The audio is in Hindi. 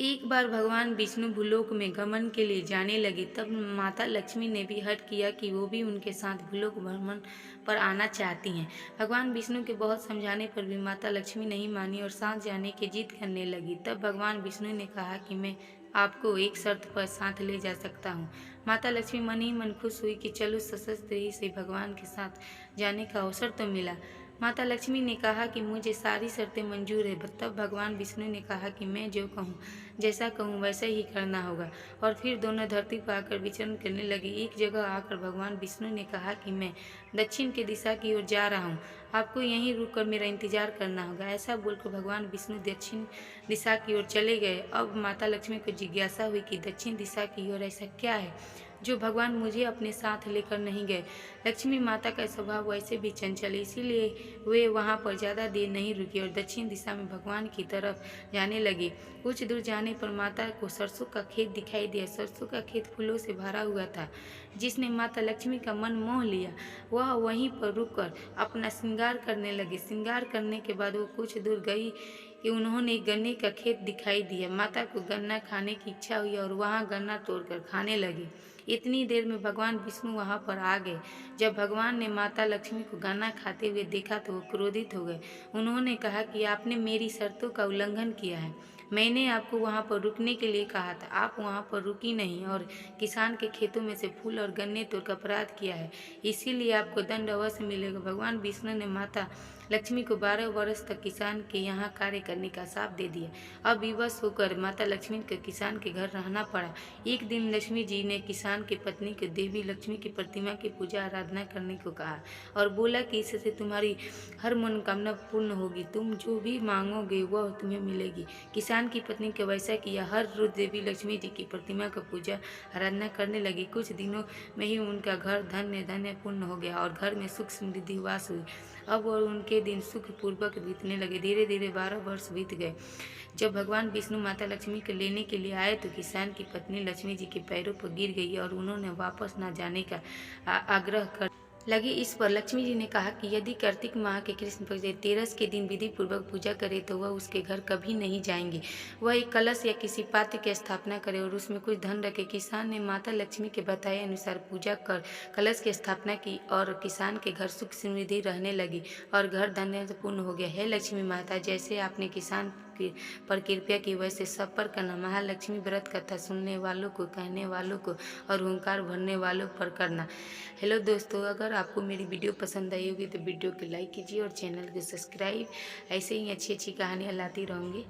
एक बार भगवान विष्णु भूलोक में गमन के लिए जाने लगे, तब माता लक्ष्मी ने भी हठ किया कि वो भी उनके साथ भूलोक भ्रमण पर आना चाहती हैं। भगवान विष्णु के बहुत समझाने पर भी माता लक्ष्मी नहीं मानी और साथ जाने की जिद करने लगी। तब भगवान विष्णु ने कहा कि मैं आपको एक शर्त पर साथ ले जा सकता हूँ। माता लक्ष्मी मन ही मन खुश हुई कि चलो सशस्त्र ही से भगवान के साथ जाने का अवसर तो मिला। माता लक्ष्मी ने कहा कि मुझे सारी शर्तें मंजूर है। तब भगवान विष्णु ने कहा कि मैं जो कहूँ, जैसा कहूँ वैसा ही करना होगा। और फिर दोनों धरती पर आकर विचरण करने लगे। एक जगह आकर भगवान विष्णु ने कहा कि मैं दक्षिण की दिशा की ओर जा रहा हूँ, आपको यहीं रुक कर मेरा इंतजार करना होगा। ऐसा बोलकर भगवान विष्णु दक्षिण दिशा की ओर चले गए। अब माता लक्ष्मी को जिज्ञासा हुई कि दक्षिण दिशा की ओर ऐसा क्या है जो भगवान मुझे अपने साथ लेकर नहीं गए। लक्ष्मी माता का स्वभाव वैसे भी चंचल है, इसीलिए वे वहाँ पर ज़्यादा देर नहीं रुकी और दक्षिण दिशा में भगवान की तरफ जाने लगे। कुछ दूर जाने पर माता को सरसों का खेत दिखाई दिया। सरसों का खेत फूलों से भरा हुआ था, जिसने माता लक्ष्मी का मन मोह लिया। वह वहीं पर रुककर अपना श्रृंगार करने लगे। श्रृंगार करने के बाद वो कुछ दूर गई कि उन्होंने गन्ने का खेत दिखाई दिया। माता को गन्ना खाने की इच्छा हुई और वहाँ गन्ना तोड़कर खाने लगी। इतनी देर में भगवान विष्णु वहाँ पर आ गए। जब भगवान ने माता लक्ष्मी को गन्ना खाते हुए देखा तो वो क्रोधित हो गए। उन्होंने कहा कि आपने मेरी शर्तों का उल्लंघन किया है। मैंने आपको वहाँ पर रुकने के लिए कहा था, आप वहाँ पर रुकी नहीं और किसान के खेतों में से फूल और गन्ने तोड़कर अपराध किया है, इसीलिए आपको दंड अवश्य मिलेगा। भगवान विष्णु ने माता लक्ष्मी को 12 वर्ष तक किसान के यहाँ कार्य करने का शाप दे दिया। अब विवश होकर माता लक्ष्मी को किसान के घर रहना पड़ा। एक दिन लक्ष्मी जी ने किसान की पत्नी को देवी लक्ष्मी की प्रतिमा की पूजा आराधना करने को कहा और बोला कि इससे तुम्हारी हर मनोकामना पूर्ण होगी, तुम जो भी मांगोगे वह तुम्हें मिलेगी। किसान की पत्नी को वैसा किया। हर रोज देवी लक्ष्मी जी की प्रतिमा का पूजा आराधना करने लगी। कुछ दिनों में ही उनका घर धन्य धन्य पूर्ण हो गया और घर में सुख समृद्धि वास हुई। अब और उनके दिन सुखपूर्वक बीतने लगे। धीरे धीरे 12 वर्ष बीत गए। जब भगवान विष्णु माता लक्ष्मी को लेने के लिए आए तो किसान की पत्नी लक्ष्मी जी के पैरों पर गिर गई और उन्होंने वापस न जाने का आग्रह कर लगी। इस पर लक्ष्मी जी ने कहा कि यदि कार्तिक माह के कृष्ण पक्ष तेरस के दिन विधि पूर्वक पूजा करे तो वह उसके घर कभी नहीं जाएंगे। वह एक कलश या किसी पात्र की स्थापना करे और उसमें कुछ धन रखे। किसान ने माता लक्ष्मी के बताए अनुसार पूजा कर कलश की स्थापना की और किसान के घर सुख समृद्धि रहने लगी और घर धन्य पूर्ण हो गया। हे लक्ष्मी माता, जैसे आपने किसान पर कृपया की वैसे सब पर करना। महालक्ष्मी व्रत कथा सुनने वालों को, कहने वालों को और हुंकार भरने वालों पर करना। हेलो दोस्तों, अगर आपको मेरी वीडियो पसंद आई होगी तो वीडियो को लाइक कीजिए और चैनल को सब्सक्राइब। ऐसे ही अच्छी अच्छी कहानियाँ लाती रहूँगी।